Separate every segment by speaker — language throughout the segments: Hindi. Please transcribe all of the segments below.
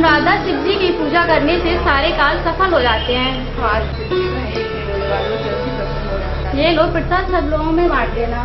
Speaker 1: अनुराधा, शिव जी की पूजा करने से सारे कार्य सफल हो जाते हैं। ये लो प्रसाद, सब लोगों में बांट देना।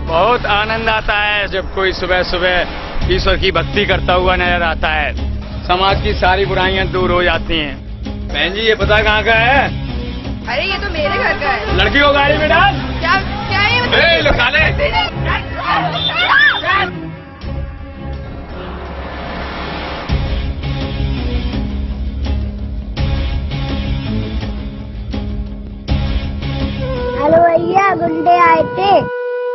Speaker 2: बहुत आनंद आता है जब कोई सुबह सुबह ईश्वर की भक्ति करता हुआ नजर आता है। समाज की सारी बुराइयां दूर हो जाती हैं। बहन जी, ये पता कहाँ का है?
Speaker 3: अरे ये तो मेरे घर का है।
Speaker 2: लड़की को गाड़ी में डाल।
Speaker 3: क्या क्या है?
Speaker 2: लो खा ले।
Speaker 4: हेलो भैया, गुंडे आए थे,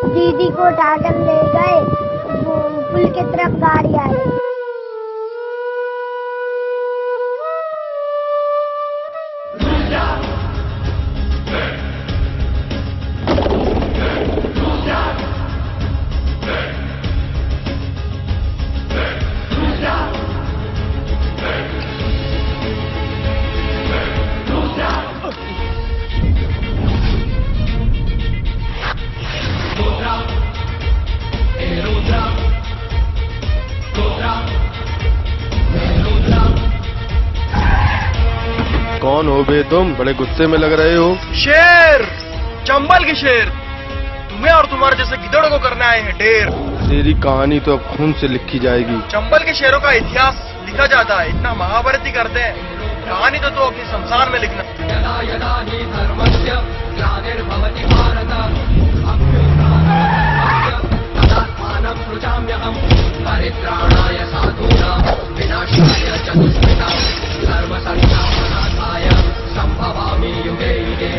Speaker 4: दीदी को उठाकर ले गए, पुल की तरफ गाड़ी आ रही।
Speaker 5: कौन हो बे तुम? बड़े गुस्से में लग रहे हो।
Speaker 6: शेर, चंबल की शेर, तुम्हें और तुम्हारे जैसे गिदड़ को करने आए हैं ढेर।
Speaker 5: तेरी कहानी तो अब खून से लिखी जाएगी।
Speaker 6: चंबल के शेरों का इतिहास लिखा जाता है, इतना महाभारत ही करते हैं। कहानी तो अपनी शमशान में लिखना।
Speaker 7: यदा यदा हि धर्मस्य ग्लानिर्भवति भारत तदात्मानं सृजाम्यहं परित्राणाय साधूनां विनाशाय च दुष्कृतां धर्मसंस्थापनार्थाय सम्भवामि युगे युगे।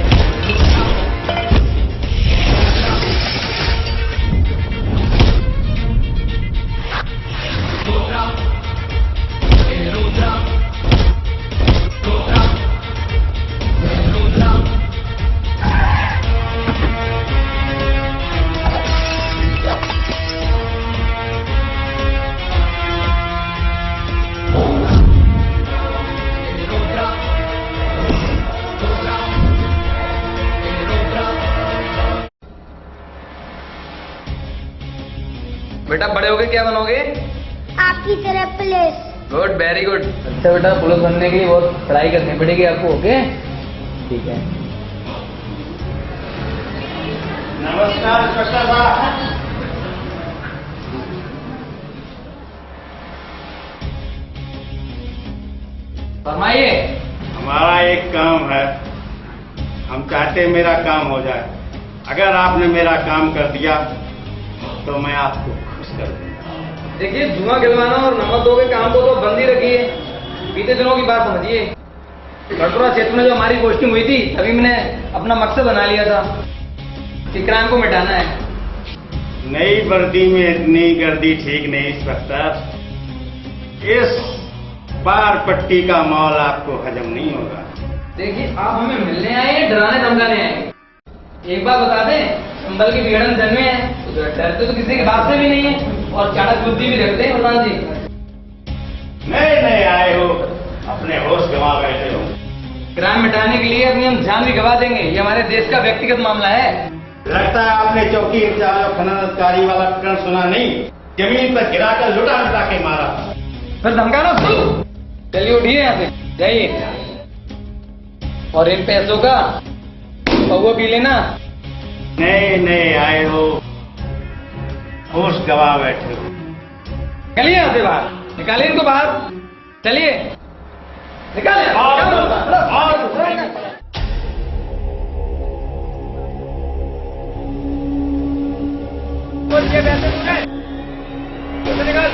Speaker 8: बेटा बड़े होके क्या बनोगे?
Speaker 4: आपकी तरह पुलिस।
Speaker 8: Good, very good. अच्छा बेटा, पुलिस बनने के लिए बहुत पढ़ाई करनी पड़ेगी आपको। ओके, ठीक है।
Speaker 2: नमस्कार इंस्पेक्टर साहब।
Speaker 8: फरमाइए।
Speaker 2: हमारा एक काम है, हम चाहते हैं मेरा काम हो जाए। अगर आपने मेरा काम कर दिया तो मैं आपको खुश कर दूंगा।
Speaker 8: देखिए, जुआ खिलवाना और नमक दो के काम को तो बंद ही रखिए। बीते दिनों की बात समझिए, बटोरा क्षेत्र में जो हमारी पोस्टिंग हुई थी, तभी मैंने अपना मकसद बना लिया था कि क्राइम को मिटाना है।
Speaker 2: नई वर्दी में इतनी गर्दी ठीक नहीं इंस्पेक्टर। इस पार पट्टी का मॉल आपको हजम नहीं होगा।
Speaker 8: देखिए, आप हमें मिलने आए हैं, डराने धमकाने आए? एक बात बता दें, चंबल की बिगड़न जन्मे हैं तो डरते तो किसी की बात से भी नहीं है और चाणक बुद्धि भी रखते हैं प्रधान जी।
Speaker 2: नए नए आए हो, अपने होश गंवा बैठे हो।
Speaker 8: क्राइम मिटाने के लिए अपनी हम जान भी गंवा देंगे, ये हमारे देश का व्यक्तिगत मामला है।
Speaker 2: लगता है आपने चौकी इंचार्ज और खनन अधिकारी वाला प्रकरण सुना नहीं। जमीन पर गिराकर लुटा लुटा के मारा।
Speaker 8: फिर धमकाना शुरू। चलिए उठिए यहाँ से, जाइए। और इन पैसों का पौवा पी लेना।
Speaker 2: नए नए आए हो, होश गवा बैठे हो।
Speaker 8: चलिए यहाँ से बाहर, निकालिए इनको बाहर। चलिए, निकालिए। ये वैसे दूर है। निकाल।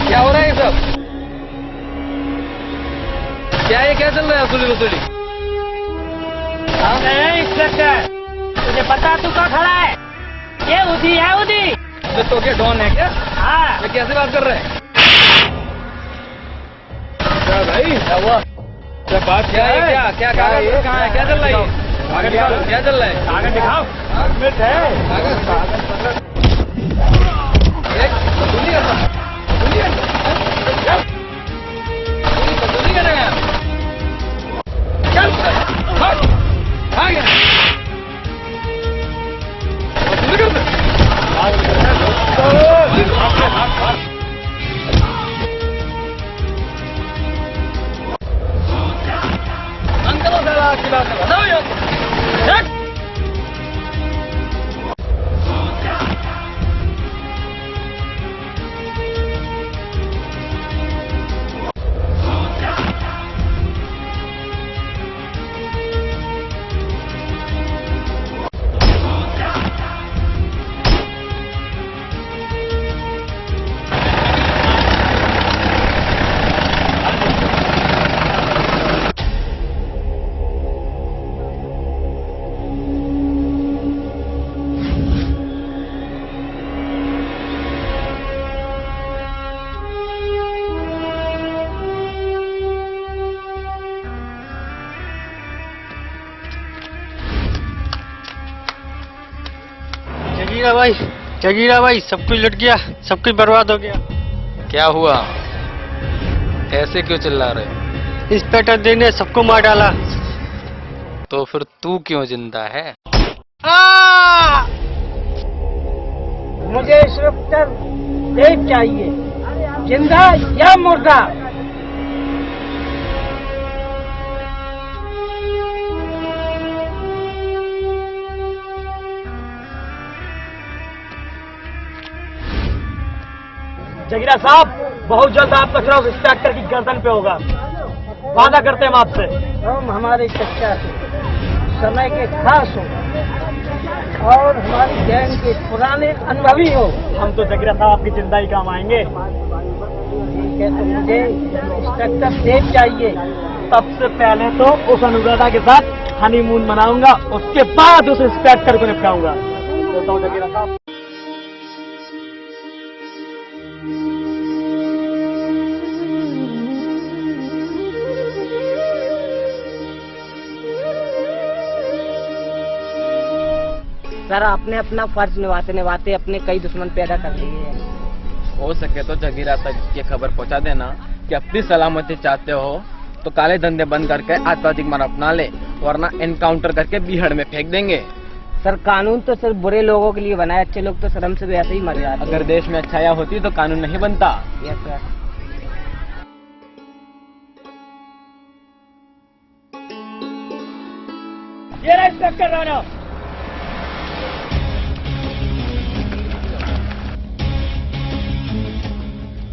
Speaker 8: क्या हो रहा है ये सब? क्या ये क्या चल रहा है वसूली वसूली?
Speaker 9: इंस्पेक्टर, तुझे पता तू कहाँ खड़ा है? ये उदी है उदी।
Speaker 8: तो क्या डॉन है क्या?
Speaker 9: हाँ।
Speaker 8: ये कैसे बात कर रहे हैं? क्या भाई? क्या हुआ? क्या बात क्या है? क्या क्या कागज कहाँ है? क्या चल रहा है? कागज दिखाओ। क्या चल रहा है?
Speaker 9: कागज दिखाओ।
Speaker 8: कागज है। कागज वसूली करना। वसूली करेगा। चल भाग भाग वसूली करना। अंकल साला की बात है बताओ यार।
Speaker 9: जगीरा भाई सब कुछ लुट गया, सब कुछ बर्बाद हो गया।
Speaker 8: क्या हुआ? ऐसे क्यों चिल्ला रहे?
Speaker 9: इंस्पेक्टर दी ने सबको मार डाला।
Speaker 8: तो फिर तू क्यों जिंदा है?
Speaker 9: मुझे इंस्पेक्टर देव चाहिए, जिंदा या मुर्दा। जगीरा साहब, बहुत जल्द आपका चुनाव इंस्पेक्टर की गर्दन पे होगा, वादा करते हैं हम आपसे। हम हमारे चर्चा से समय के खास हो और हमारी गैंग के पुराने अनुभवी हो, हम तो जगीरा साहब आपकी जिंदा ही काम आएंगे। ठीक है, तो मुझे इंस्पेक्टर देव चाहिए। सबसे पहले तो उस अनुराधा के साथ हनीमून मनाऊंगा, उसके बाद उस इंस्पेक्टर को निपटाऊंगा। तो जगीरा साहब सर, आपने अपना फर्ज निभाते निभाते अपने कई दुश्मन पैदा कर लिए हैं।
Speaker 8: हो सके तो जगीरा तक ये खबर पहुंचा देना कि अपनी सलामती चाहते हो तो काले धंधे बंद करके आतंकवादी मन अपना ले, वरना एनकाउंटर करके बीहड़ में फेंक देंगे।
Speaker 9: सर, कानून तो सिर्फ बुरे लोगों के लिए बना है, अच्छे लोग तो शर्म से वैसे ही मर जाते।
Speaker 8: अगर देश में अच्छाइयाँ होती तो कानून नहीं बनता।
Speaker 9: Yes sir. ये रहा इंस्पेक्टर राणा।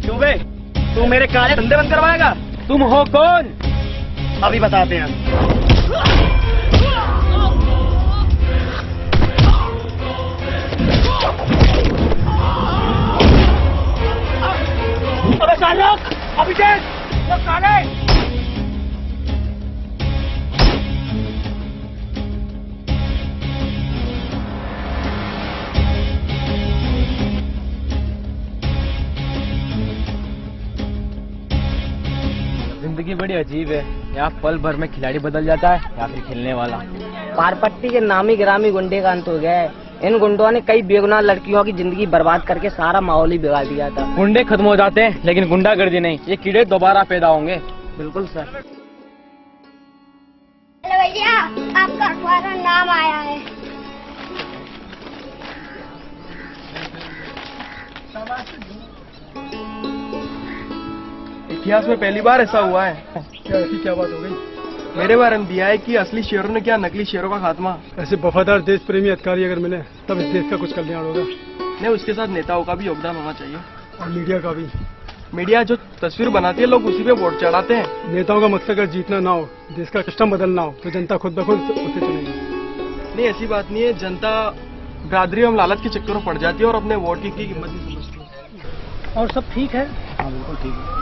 Speaker 9: क्यों बे, तू मेरे काले धंधे बंद करवाएगा? तुम हो कौन? अभी बताते हैं। अबे शाहरुख, अभिषेक, वो काले।
Speaker 8: जिंदगी बड़ी अजीब है, यहाँ पल भर में खिलाड़ी बदल जाता है या फिर खेलने वाला।
Speaker 9: पारपट्टी के नामी गिरामी गुंडे का अंत हो गया है। इन गुंडों ने कई बेगुनाह लड़कियों की जिंदगी बर्बाद करके सारा माहौल ही बिगाड़ दिया था।
Speaker 8: गुंडे खत्म हो जाते हैं लेकिन गुंडागर्दी नहीं, ये कीड़े दोबारा पैदा होंगे।
Speaker 9: बिल्कुल सर।
Speaker 4: हेलो भैया, आपका अखबार में नाम आया है।
Speaker 6: इतिहास में पहली बार ऐसा हुआ है। क्या ऐसी क्या बात हो गई? मेरे बारे में दिया है कि असली शेरों ने क्या नकली शेरों का खात्मा।
Speaker 10: ऐसे वफादार देश प्रेमी अधिकारी अगर मिले तब इस देश का कुछ कल्याण होगा।
Speaker 6: नहीं, उसके साथ नेताओं का भी योगदान होना चाहिए
Speaker 10: और मीडिया का भी।
Speaker 6: मीडिया जो तस्वीर बनाती है लोग उसी पे वोट चढ़ाते हैं।
Speaker 10: नेताओं का मकसद अगर जीतना ना हो, देश का सिस्टम बदलना हो, तो जनता खुद ब खुद उसे चुनेगी।
Speaker 6: नहीं, ऐसी बात नहीं है। जनता बरादरी और लालच के चक्कर में पड़ जाती है और अपने वोट की कीमत नहीं समझती।
Speaker 9: और सब ठीक है?
Speaker 8: हाँ बिल्कुल ठीक है।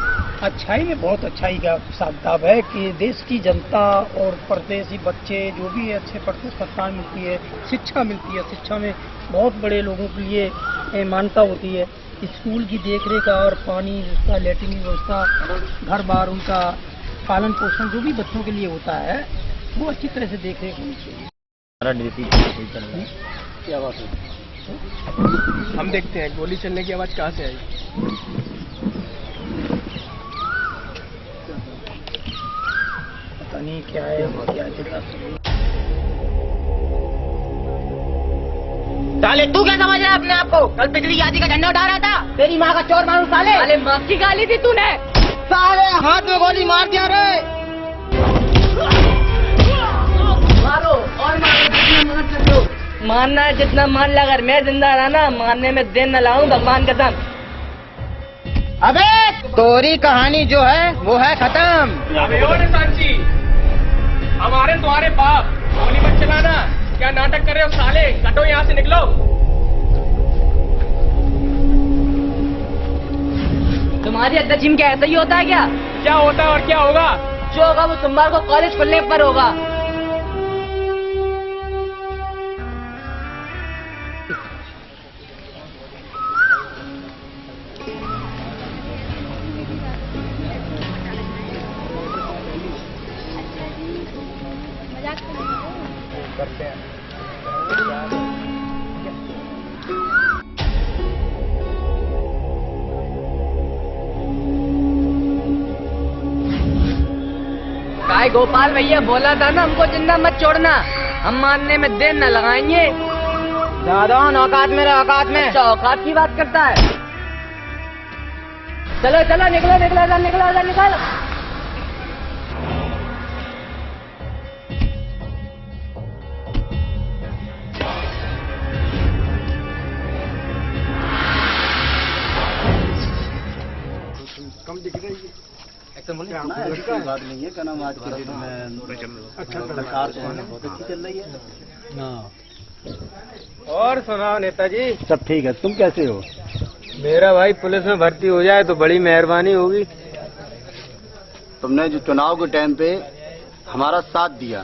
Speaker 9: अच्छाई में बहुत अच्छाई का हिसाब किताब है कि देश की जनता और परदेसी बच्चे जो भी है अच्छे पढ़ते सरकार मिलती है, शिक्षा मिलती है। शिक्षा में बहुत बड़े लोगों के लिए मान्यता होती है। स्कूल की देखरेख और पानी व्यवस्था, लैट्रिन व्यवस्था, घर बार उनका पालन पोषण जो भी बच्चों के लिए होता है वो अच्छी तरह से देखरेख होनी चाहिए।
Speaker 8: क्या बात है?
Speaker 6: हम देखते हैं गोली चलने की आवाज कहाँ से आई।
Speaker 9: पता नहीं क्या है क्या चल।
Speaker 3: साले तू क्या समझ रहा है अपने आप को? कल बिजली आदि का झंडा उठा रहा था। तेरी माँ का चोर मारू साले। साले माँ की गाली दी तूने। साले हाथ में गोली मार दिया रे। मारो और मारो। मारना है जितना मान ला। अगर मैं जिंदा रहा ना मारने में देर न लाऊं भगवान कसम। अबे तोरी कहानी जो है वो है खत्म।
Speaker 6: अबे ओ सांची, हमारे तुम्हारे बाप गोली मत चलाना। क्या नाटक कर रहे हो साले? कटो यहाँ से, निकलो।
Speaker 3: तुम्हारी अध्यक्ष में क्या ऐसा ही होता है क्या?
Speaker 6: क्या होता है और क्या होगा?
Speaker 3: जो होगा वो सोमवार को कॉलेज खुलने पर होगा।
Speaker 6: करते हैं।
Speaker 3: काय गोपाल भैया बोला था ना हमको जिंदा मत छोड़ना। हम मानने में देर न लगाएंगे। दादा औकात में रहो, औकात में। अच्छा औकात की बात करता है। चलो चलो निकलो निकलो इधर निकलो इधर निकलो।
Speaker 10: कम दिख रही है।
Speaker 8: ऐसी बात नहीं है। क्या नाम आज के दिन में सरकार जो है बहुत अच्छी चल रही है।
Speaker 6: और सुनाओ नेताजी।
Speaker 8: सब ठीक है। तुम कैसे हो?
Speaker 6: मेरा भाई पुलिस में भर्ती हो जाए तो बड़ी मेहरबानी होगी।
Speaker 8: तुमने जो चुनाव के टाइम पे हमारा साथ दिया,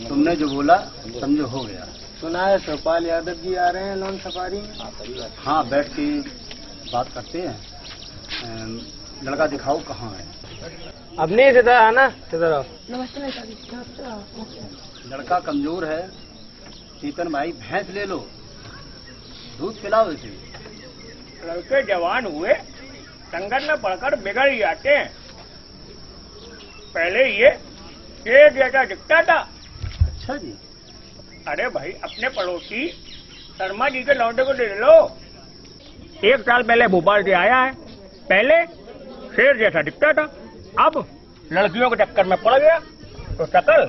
Speaker 8: तुमने जो बोला समझो हो गया।
Speaker 6: सुना है सुखपाल यादव जी आ रहे हैं लोन सफारी में।
Speaker 8: हाँ, बैठ के बात करते हैं। लड़का दिखाओ कहाँ है?
Speaker 6: अब नहीं सीधा आना, सीधा आओ।
Speaker 8: लड़का कमजोर है। चेतन भाई भैंस ले लो, दूध पिलाओ इसे।
Speaker 6: लड़के जवान हुए संगत में पढ़कर बिगड़ ही जाते हैं। पहले ये शेर जैसा दिखता था।
Speaker 8: अच्छा जी।
Speaker 6: अरे भाई अपने पड़ोसी शर्मा जी के लौंडे को ले लो। 1 साल पहले भोपाल से आया है। पहले शेर जैसा दिखता था, अब लड़कियों के चक्कर में पड़ गया तो शक्ल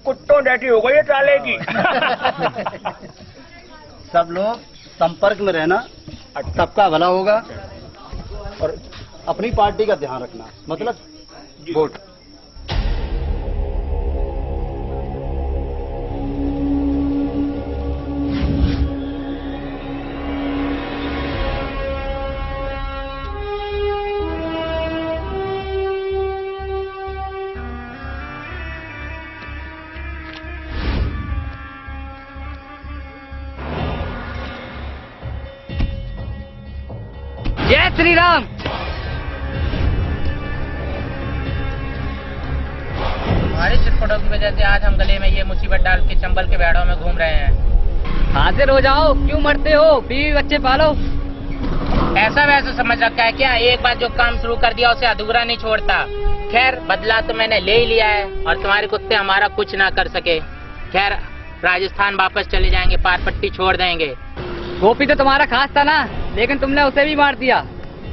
Speaker 6: कुत्तों जैसी हो गई है साले की।
Speaker 8: सब लोग संपर्क में रहना, सबका भला होगा और अपनी पार्टी का ध्यान रखना, मतलब वोट।
Speaker 3: जय श्री राम। हमारी चिटपटों की वजह से आज हम गले में ये मुसीबत डाल के चंबल के बेड़ों में घूम रहे हैं। हाजिर हो जाओ, क्यों मरते हो? बीवी बच्चे पालो। ऐसा वैसा समझ रखा है क्या? एक बार जो काम शुरू कर दिया उसे अधूरा नहीं छोड़ता। खैर बदला तो मैंने ले ही लिया है और तुम्हारे कुत्ते हमारा कुछ ना कर सके। खैर राजस्थान वापस चले जाएंगे, पार पट्टी छोड़ देंगे। गोपी तो तुम्हारा खास था ना, लेकिन तुमने उसे भी मार दिया।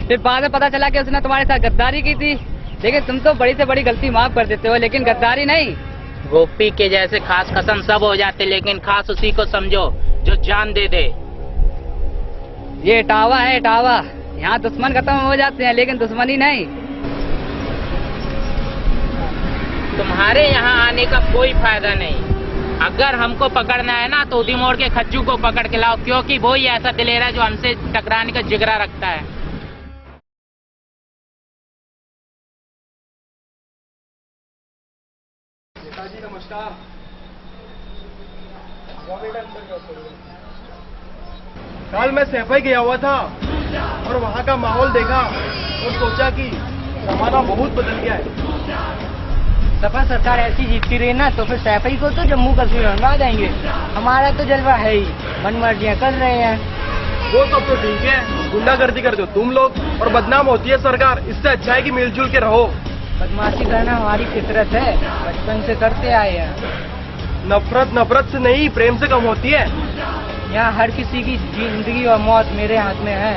Speaker 3: फिर बाद में पता चला कि उसने तुम्हारे साथ गद्दारी की थी। लेकिन तुम तो बड़ी से बड़ी गलती माफ कर देते हो, लेकिन गद्दारी नहीं।
Speaker 11: गोपी के जैसे खास कसम सब हो जाते, लेकिन खास उसी को समझो जो जान दे दे।
Speaker 3: ये इटावा है, इटावा। यहाँ दुश्मन खत्म हो जाते हैं, लेकिन दुश्मनी नहीं।
Speaker 11: तुम्हारे यहाँ आने का कोई फायदा नहीं। अगर हमको पकड़ना है ना तो उदी मोड़ के खज्जू को पकड़ के लाओ, क्योंकि वो ही ऐसा दिलेरा जो हमसे टकराने का जिगरा रखता है।
Speaker 10: पिताजी नमस्कार।
Speaker 5: कल मैं सैफई गया हुआ था और वहाँ का माहौल देखा और सोचा कि जमाना बहुत बदल गया है।
Speaker 9: सपा सरकार ऐसी जीतती रही ना तो फिर सैफई को तो जम्मू कश्मीर बनवा देंगे। हमारा तो जलवा है ही, मनमर्जियाँ कर रहे हैं।
Speaker 5: वो सब तो ठीक है, गुंडागर्दी करते हो तुम लोग और बदनाम होती है सरकार। इससे अच्छा है कि मिलजुल के रहो।
Speaker 9: बदमाशी करना हमारी फितरत है, बचपन से करते आए हैं।
Speaker 5: नफरत से नहीं, प्रेम से कम होती है।
Speaker 9: यहाँ हर किसी की जिंदगी और मौत मेरे हाथ में है।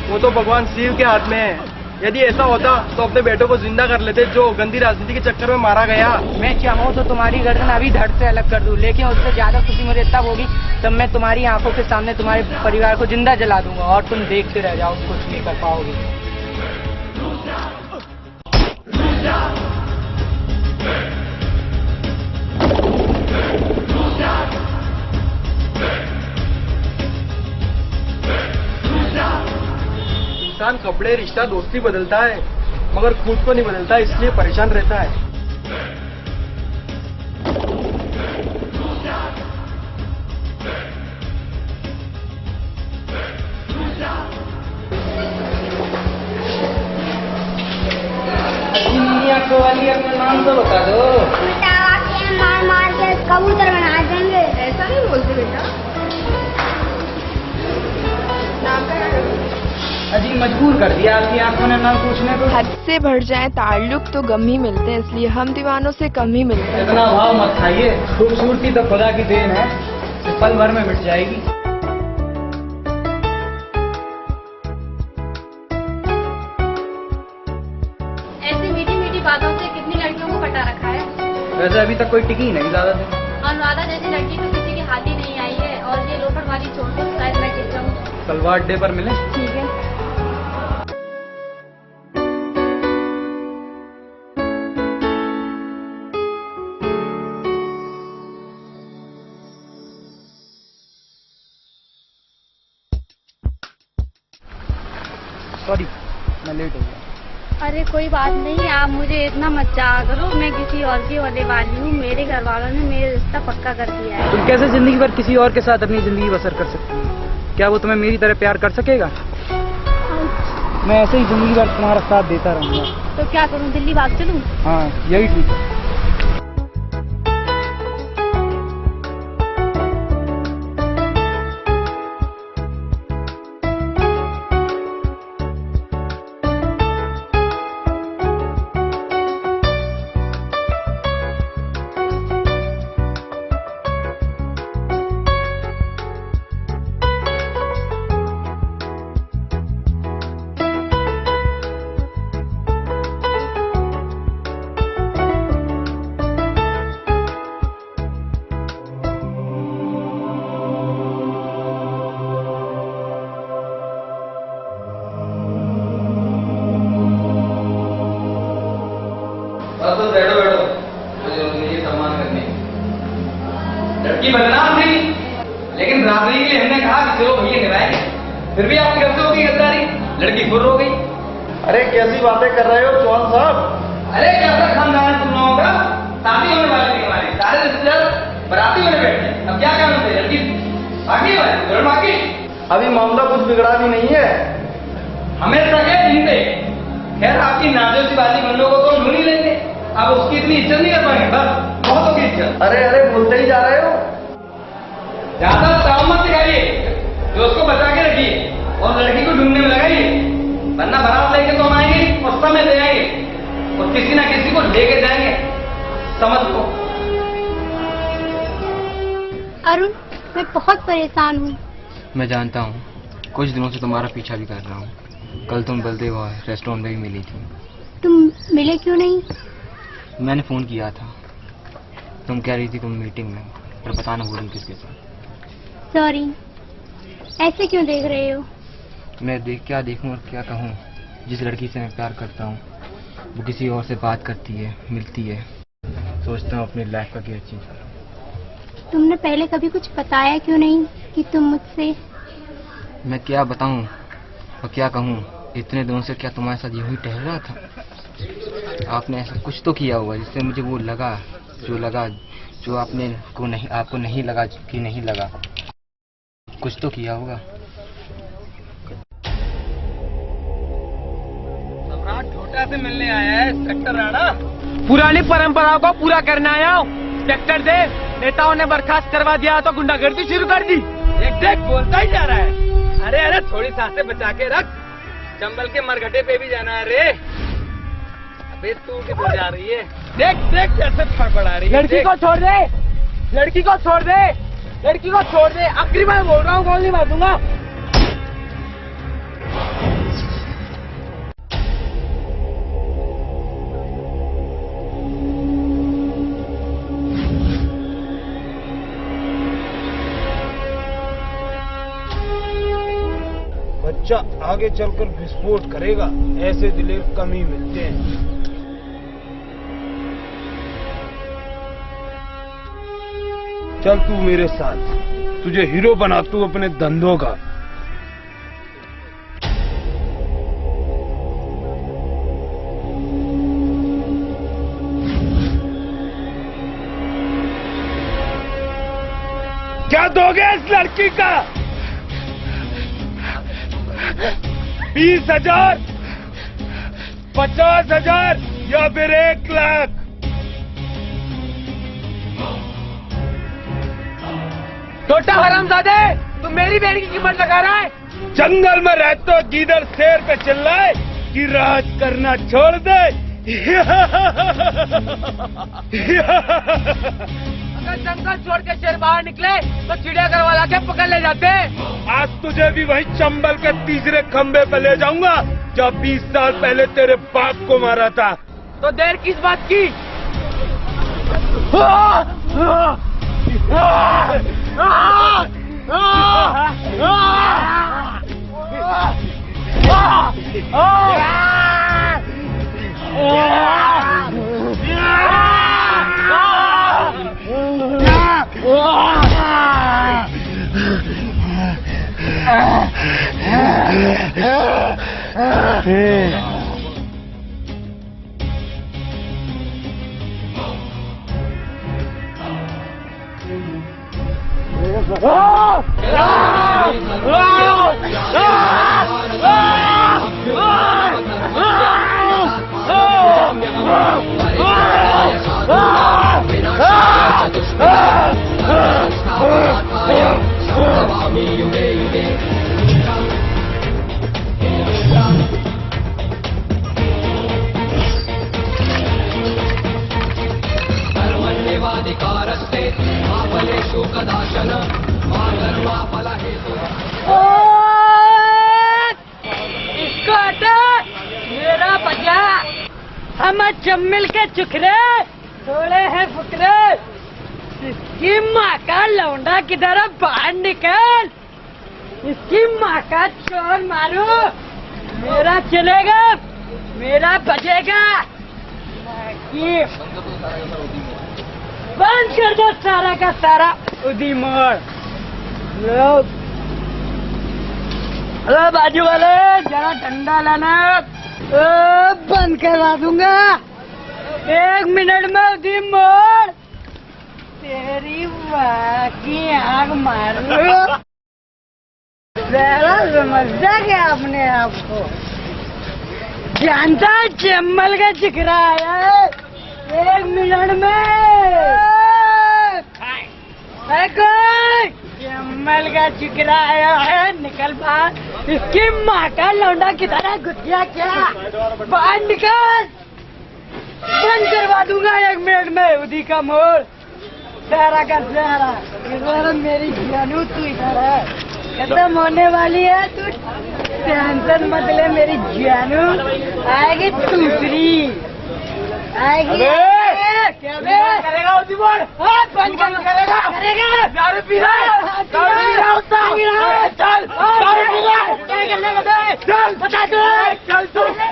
Speaker 5: वो तो भगवान शिव के हाथ में है। यदि ऐसा होता तो अपने बेटों को जिंदा कर लेते जो गंदी राजनीति के चक्कर में मारा गया।
Speaker 9: मैं चाहूँ तो तुम्हारी गर्दन अभी धड़ से अलग कर दूं, लेकिन उससे ज्यादा खुशी मुझे तब होगी तब मैं तुम्हारी आंखों के सामने तुम्हारे परिवार को जिंदा जला दूंगा और तुम देखते रह जाओ, कुछ नहीं कर पाओगे।
Speaker 5: इंसान कपड़े, रिश्ता, दोस्ती बदलता है मगर खुद को नहीं बदलता, इसलिए परेशान रहता है।
Speaker 8: को वाली अपना नाम तो बता दो।
Speaker 4: मार मार के कबूतर बना देंगे।
Speaker 1: ऐसा नहीं बोलते बेटा। नाम का
Speaker 8: अजी मजबूर कर दिया आपकी आंखों ने नाम पूछने को।
Speaker 12: हद से बढ़ जाए ताल्लुक तो गम ही मिलते हैं, इसलिए हम दीवानों से कम ही मिलते हैं।
Speaker 8: इतना भाव मत खाइए, खूबसूरती तो खुदा की देन है, पल भर में मिट जाएगी।
Speaker 1: ऐसी मीठी मीठी बातों से कितनी लड़कियों को पटा रखा है।
Speaker 8: वैसे अभी तक कोई टिकी नहीं ज्यादा से।
Speaker 1: अनुराधा जैसी लड़की तो किसी के हाथ ही नहीं आई है, और ये लोफड़ वाली छोड़ दो, शायद मैं खींच जाऊँ।
Speaker 8: तलवार डे पर मिले।
Speaker 1: ठीक है।
Speaker 8: सॉरी मैं लेट हो गया।
Speaker 1: अरे कोई बात नहीं, आप मुझे इतना मत चाहा करो। मैं किसी और की होने वाली हूँ। मेरे घर वालों ने मेरा रिश्ता पक्का कर दिया है।
Speaker 8: तुम कैसे जिंदगी भर किसी और के साथ अपनी जिंदगी बसर कर सकती हो? क्या वो तुम्हें मेरी तरह प्यार कर सकेगा? मैं ऐसे ही जिंदगी भर तुम्हारा साथ देता रहूंगा।
Speaker 1: तो क्या करूँ, दिल्ली भाग चलूँ?
Speaker 8: हाँ यही ठीक है। तो बैठो बैठो, मुझे ये सम्मान करने लड़की बदनाम थी, लेकिन बराबरी के लिए हमने कहा कि चलो भैया निभाएंगे, फिर भी आपकी गलती होगी गद्दारी, लड़की फुर्र हो गई।
Speaker 5: अरे कैसी बातें कर रहे हो चौहान साहब?
Speaker 8: अरे कैसा खानदान है तुम लोगों का? शादी होने वाली थी हमारी, सारे रिश्तेदार बराती होने बैठे, अब क्या काम है? लड़की बाकी है बाकी।
Speaker 5: अभी मामला कुछ बिगड़ा भी नहीं है।
Speaker 8: हमें शक है इन पे। खैर आपकी नाजो सी बाजी बंदों को तो ढूंढ ही लेंगे, आप उसकी इतनी इज्जत नहीं कर पाएंगे, बस बहुत होगी इज्जत।
Speaker 5: अरे अरे बोलते ही जा रहे हो।
Speaker 8: ज्यादा ताव मत दिखाइए, जो उसको बचा के रखिए और लड़की को ढूंढने में लगाइए, वरना बारात लेके तो हम आएंगे और समय दे आएंगे और किसी ना किसी को लेके जाएंगे, समझ लो।
Speaker 1: अरुण, मैं बहुत परेशान हूँ।
Speaker 13: मैं जानता हूँ, कुछ दिनों से तुम्हारा पीछा भी कर रहा हूँ। कल तुम बलदेव रेस्टोरेंट में भी मिली थी।
Speaker 4: तुम मिले क्यों नहीं?
Speaker 13: मैंने फ़ोन किया था, तुम कह रही थी तुम मीटिंग में, पर पता ना बोली किसके साथ।
Speaker 4: सॉरी। ऐसे क्यों देख रहे हो?
Speaker 13: मैं क्या देखूं और क्या कहूं। जिस लड़की से मैं प्यार करता हूं वो किसी और से बात करती है, मिलती है। सोचता हूं अपनी लाइफ का क्या चीज करूं।
Speaker 4: तुमने पहले कभी कुछ बताया क्यों नहीं कि तुम मुझसे?
Speaker 13: मैं क्या बताऊं और क्या कहूं। इतने दिनों से क्या तुम्हारे साथ यूं ही टहल रहा था? आपने ऐसा कुछ तो किया होगा जिससे मुझे वो लगा जो आपको नहीं लगा कि नहीं लगा। कुछ तो किया होगा।
Speaker 8: सम्राट ढोटा से मिलने आया है इंस्पेक्टर राणा। पुरानी परंपराओं को पूरा करने आया हूँ। इंस्पेक्टर देव, नेताओं ने बर्खास्त करवा दिया तो गुंडागर्दी शुरू कर दी। देख बोलता ही जा रहा है। अरे थोड़ी सांसें बचा के रख। चंबल के मरघटे पे भी जाना है रे। अबे तू किधर जा रही है? देख कैसे फड़फड़ा रही है। लड़की को छोड़ दे, लड़की को छोड़ दे, लड़की को छोड़ दे। आखिरी बार बोल रहा हूँ, गोली मार दूंगा।
Speaker 5: बच्चा आगे चलकर विस्फोट करेगा, ऐसे दिलेर कम ही मिलते हैं। चल तू मेरे साथ, तुझे हीरो बनाता हूं अपने धंधों का। क्या दोगे इस लड़की का? 20,000, 50,000 या फिर 1 लाख?
Speaker 8: छोटा हरामजादे, तू मेरी बेड़ी की कीमत लगा रहा है?
Speaker 5: जंगल में रहते हो गीदड़ शेर पे चिल्लाए कि राज करना छोड़ दे।
Speaker 8: अगर जंगल छोड़ के शेर बाहर निकले तो चिड़ियाघर वाला के पकड़ ले जाते।
Speaker 5: आज तुझे भी वही चंबल के तीसरे खंबे पे ले जाऊंगा जब 20 साल पहले तेरे बाप को मारा था।
Speaker 8: तो देर किस बात की?
Speaker 14: हम जम्मिल के चुखरे थोड़े हैं फुकरे। इसकी माँ का लौंडा किधर है? बाहर निकल। इसकी माँ का चोर मारो। मेरा चलेगा, मेरा बजेगा। बंद कर दो सारा का सारा उदी मोड़। हेलो बाजू वाले, जरा ठंडा लाना। बंद करवा दूंगा 1 मिनट में। उदी मोड़ तेरी माँ की आग मारू। जरा समझता क्या अपने आप को? जानता चम्बल का चिकरा आया है 1 मिनट में। चम्बल का चिकरा आया है, निकल बाहर। इसकी माँ का लौंडा की तरह गुटिया क्या? बाहर निकल। बंद करवा दूंगा 1 मिनट में। उदी का मोड़ सारा का सारा। इधर मेरी जानू तू इधर है। खत्म होने वाली है, तू टेंशन मत ले मेरी जानू, आएगी दूसरी, आएगी। क्या करेगा उसी बोल? बंद करेगा, दारू पी रहा है, चल दारू पी रहा है, क्या करने का दे? चल बता दे, चल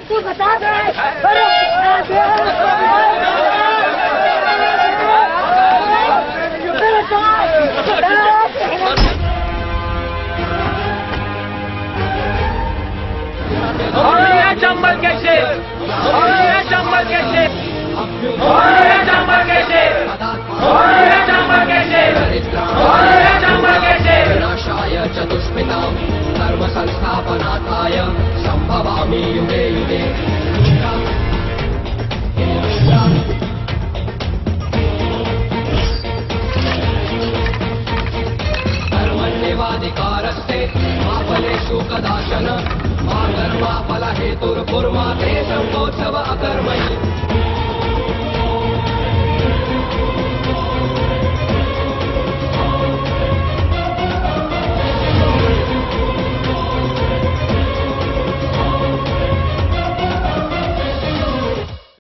Speaker 14: तू बता दे, अरे
Speaker 9: चंबल के शेर, चंबल के शेर, चंबल के शेर, चंबल के शेर, चंबल के शेर।
Speaker 7: विनाशाय चतुष्पितां धर्म संस्थापनार्थाय संभवामि युगे युगे। धर्मण्येवाधिकारस्ते मा फलेषु कदाचन मा कर्मा फलहेतुर्कुर्मा ते सर्वोत्सव अकर्मणि।